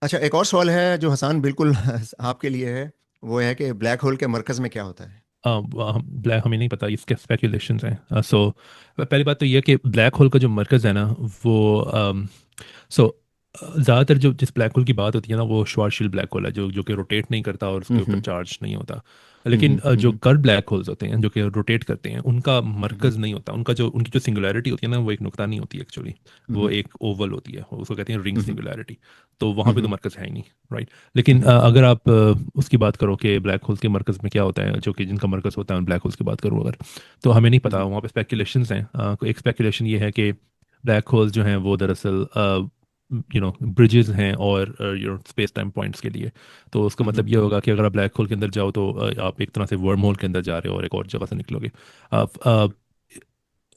अच्छा, एक और सवाल है जो हसान बिल्कुल आपके लिए है। वो है कि ब्लैक होल के मरकज में क्या होता है? ब्लैक हमें नहीं पता, इसके स्पेकुलेशंस हैं। सो पहली बात तो ये कि ब्लैक होल का जो मरकज़ है ना, वो सो ज़्यादातर जो जिस ब्लैक होल की बात होती है ना, वो श्वार्ज़शील्ड ब्लैक होल है, जो जो कि रोटेट नहीं करता और उसके ऊपर हम्म। चार्ज नहीं होता। लेकिन जो हम्म। कर्व ब्लैक होल्स होते हैं जो कि रोटेट करते हैं, उनका हम्म। मरकज़ नहीं होता। उनकी जो सिंगुलैरिटी होती है ना, वो एक नुकता नहीं होती एक्चुअली। वो हम्म। एक ओवल होती है, उसको कहते हैं रिंग हम्म। सिंगुलैरिटी। तो वहाँ पे तो हम्म। मरकज़ है ही नहीं। राइट। लेकिन हम्म। अगर आप उसकी बात करो कि ब्लैक होल्स के मरकज़ में क्या होता है, जो कि जिनका मरकज़ होता है ब्लैक होल्स की बात करूँ अगर, तो हमें नहीं पता। हम्म। वहाँ पे स्पेकुलेशंस हैं। एक स्पेकुलेशन ये है कि ब्लैक होल्स जो हैं वो दरअसल ब्रिजेस हैं और स्पेस टाइम पॉइंट्स के लिए। तो उसका हम्म। मतलब ये होगा कि अगर आप ब्लैक होल के अंदर जाओ तो आप एक तरह से वर्म होल के अंदर जा रहे हो और एक और जगह से निकलोगे।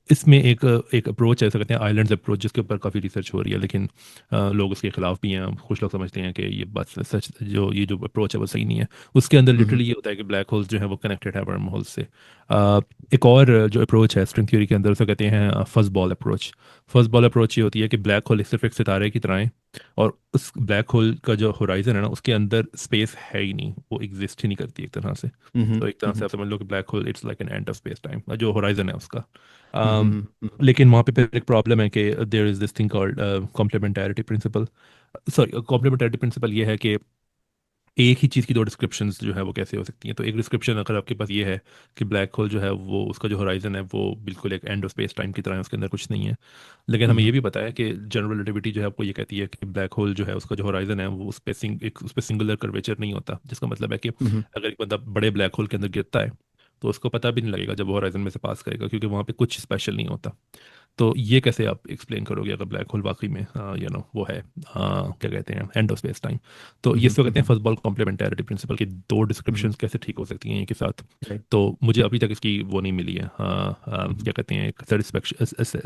इसमें एक एक अप्रोच है, ऐसा कहते हैं आइलैंड्स अप्रोच, जिसके ऊपर काफ़ी रिसर्च हो रही है, लेकिन लोग उसके खिलाफ भी हैं। कुछ लोग समझते हैं कि ये बात सच, जो ये जो अप्रोच है वो सही नहीं है। उसके अंदर हम्म। लिटरली ये होता है कि ब्लैक होल्स जो है वो कनेक्टेड है वर्म होल्स से। एक और जो अप्रोच है स्ट्रिंग थ्योरी के अंदर, उसे कहते हैं first ball approach. First ball approach ये होती है कि ब्लैक होल सिर्फ एक सितारे की तरह है, और उस ब्लैक होल का जो होराइजन है ना, उसके अंदर स्पेस है ही नहीं, वो एग्जिस्ट ही नहीं करती एक तरह से। हम्म। तो एक तरह से हम्म। आप समझ लो कि black hole it's like an end of space time, जो होराइजन है उसका। हम्म। अम, लेकिन वहाँ पे फिर एक प्रॉब्लम है कि there is this thing called complementarity principle. Sorry, complementarity principle ये है कि एक ही चीज़ की दो डिस्क्रिप्शंस जो है वो कैसे हो सकती हैं। तो एक डिस्क्रिप्शन अगर आपके पास ये है कि ब्लैक होल जो है वो, उसका जो होराइजन है वो बिल्कुल एक एंड ऑफ स्पेस टाइम की तरह है, उसके अंदर कुछ नहीं है। लेकिन हमें हम्म। ये भी पता है कि जनरल रिलेटिविटी जो है आपको ये कहती है कि ब्लैक होल जो है उसका जो होराइजन है वो उस पर सिंगुलर कर्वेचर नहीं होता, जिसका मतलब है कि हम्म। अगर एक बंदा बड़े ब्लैक होल के अंदर गिरता है तो उसको पता भी नहीं लगेगा जब वो होराइजन में से पास करेगा, क्योंकि वहाँ पे कुछ स्पेशल नहीं होता। तो ये कैसे आप एक्सप्लेन करोगे अगर ब्लैक होल वाकई में वो है, क्या कहते हैं, एंड ऑफ स्पेस टाइम। तो ये इसको कहते हैं हम्म। फर्स्ट बॉल कॉम्प्लीमेंटैरिटी प्रिंसिपल की दो हम्म। डिस्क्रिप्शंस कैसे ठीक हो सकती हैं एक ही साथ। राइट। तो मुझे अभी तक इसकी वो नहीं मिली है, हम्म। क्या कहते हैं, एक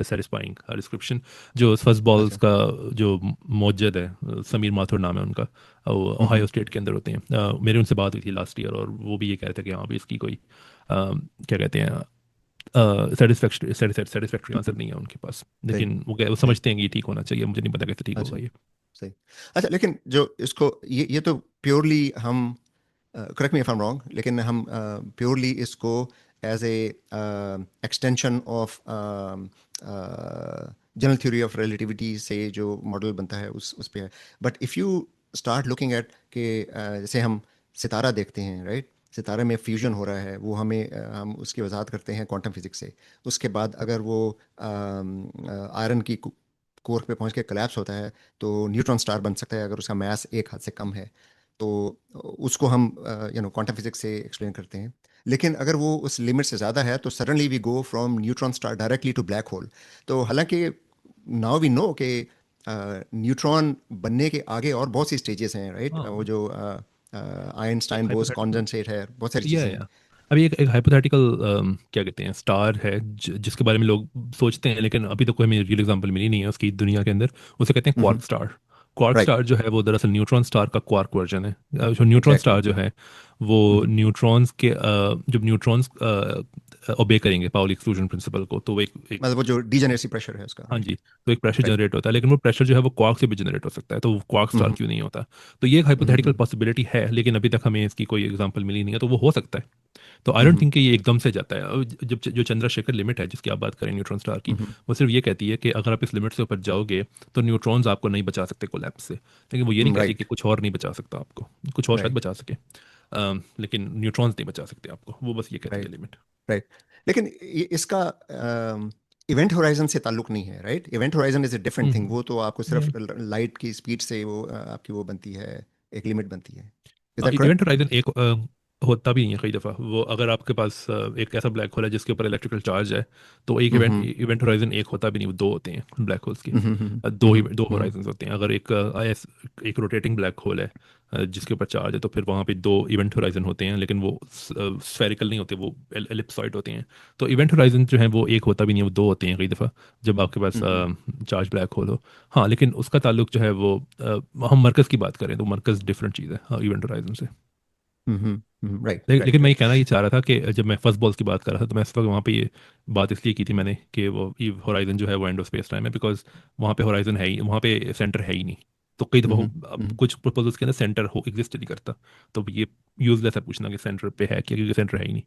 सेटिस्फाइंग डिस्क्रिप्शन। जो फर्स्ट बॉल्स अच्छा। का जो मौजद है, समीर माथुर नाम है उनका, वो ओहायो हम्म। स्टेट के अंदर होते हैं। मेरे उनसे बात हुई थी लास्ट ईयर, और वो भी ये कह रहे थे कि हाँ भी इसकी कोई क्या कहते हैं, सेटिस्फैक्ट्री आंसर हम्म। नहीं है उनके पास। सही। लेकिन वो सही। समझते हैं कि ये ठीक होना चाहिए। मुझे नहीं पता कैसे ठीक होगा अच्छा। ये। सही। अच्छा, लेकिन जो इसको ये तो प्योरली हम, correct me if I am wrong, लेकिन हम प्योरली इसको as a extension of general theory of relativity से जो मॉडल बनता है उस पे है। But if you start looking at के, जैसे हम सितारा देखते हैं, राइट? सितारे में फ्यूजन हो रहा है, वो हम उसकी वजाहत करते हैं क्वांटम फिजिक्स से। उसके बाद अगर वो आयरन की कोर पे पहुंच के कोलैप्स होता है तो न्यूट्रॉन स्टार बन सकता है अगर उसका मास एक हद से कम है। तो उसको हम क्वांटम फिजिक्स से एक्सप्लेन करते हैं। लेकिन अगर वो उस लिमिट से ज़्यादा है तो suddenly we go from neutron star directly to black hole. तो हालांकि नाउ वी नो कि न्यूट्रॉन बनने के आगे और बहुत सी स्टेजेस हैं, राइट? वो हाँ, जो एक आइंस्टाइन बोस हाइपोथेटिकल, कॉन्डेंसेट है, बहुत सारी चीज़ें हैं। या अभी एक हाइपोथेटिकल क्या कहते हैं, स्टार है, जिसके बारे में लोग सोचते हैं, लेकिन अभी तो कोई हमें रियल एग्जांपल मिली नहीं है उसकी दुनिया के अंदर। उसे कहते हैं quark star. Quark right. Star जो है वो दरअसल न्यूट्रॉन स्टार का क्वार्क वर्जन है। जो न्यूट्रॉन एग्जैक्टली। स्टार जो है वो न्यूट्रॉन्स के जब न्यूट्रॉन्स ओबे करेंगे पाउली एक्सक्लूजन प्रिंसिपल को, तो वो एक मतलब वो जो डीजेनरेसी प्रेशर है उसका, हाँ राइट? जी, तो एक प्रेशर राइट। जनरेट होता है, लेकिन वो प्रेशर जो है वो क्वार्क से भी जनरेट हो सकता है, तो वो क्वार्क स्टार क्यों नहीं होता। तो ये एक हाइपोथेटिकल पॉसिबिलिटी है, लेकिन अभी तक हमें इसकी कोई एग्जांपल मिली नहीं है। तो वो हो सकता है। तो आई डोंट थिंक कि ये एकदम से जाता है। और जब जो चंद्रशेखर लिमिट है जिसकी आप बात करें न्यूट्रॉन स्टार की, वो सिर्फ ये कहती है कि अगर आप इस लिमिट से ऊपर जाओगे तो न्यूट्रॉन्स आपको नहीं बचा सकते कोलैप्स से। लेकिन वो ये नहीं कहती कि राइट। कुछ और नहीं बचा सकता आपको। कुछ और शायद राइट। बचा सके, लेकिन न्यूट्रॉन्स नहीं बचा सकते आपको, वो बस ये कहती है राइट। लिमिट। राइट। लेकिन इसका इवेंट होराइजन से ताल्लुक नहीं है, right? Event horizon is a different thing. Hmm. वो तो आपको सिर्फ Yeah. लाइट की स्पीड से वो आपकी वो बनती है, एक लिमिट बनती है। Is that event correct? Horizon एक होता भी नहीं है कई दफ़ा। वो अगर आपके पास एक ऐसा ब्लैक होल है जिसके ऊपर इलेक्ट्रिकल चार्ज है, तो एक हम्म। इवेंट होराइजन एक होता भी नहीं, वो दो होते हैं ब्लैक होल्स के। हम्म। दो होराइजन होते हैं। अगर एक रोटेटिंग ब्लैक होल है जिसके ऊपर चार्ज है, तो फिर वहाँ पे दो इवेंट होराइजन होते हैं, लेकिन वो स्फेरिकल नहीं होते, वो एलिप्सॉइड होते हैं। तो इवेंट होराइजन जो है वो एक होता भी नहीं, वो दो होते हैं कई दफ़ा, जब आपके पास हम्म। चार्ज ब्लैक होल हो। हाँ, लेकिन उसका ताल्लुक जो है वो हम मरकज़ की बात करें तो मरकज़ डिफरेंट चीज़ है इवेंट होराइजन से। राइट। लेकिन राइट। मैं ये राइट। कहना ये चाह रहा था कि जब मैं फर्स्ट बॉल्स की बात कर रहा था, तो मैं इस वक्त वहाँ पे ये बात इसलिए की थी मैंने कि वो होराइजन जो है वो एंड ऑफ स्पेस टाइम है, बिकॉज वहाँ पे होराइजन है ही, वहाँ पे सेंटर है ही नहीं। तो कई दफ़ा हम्म, अब कुछ प्रपोजल्स के अंदर सेंटर हो एग्जिस्ट नहीं करता, तो ये यूजलेस है पूछना कि सेंटर पे है क्या, क्योंकि सेंटर है ही नहीं।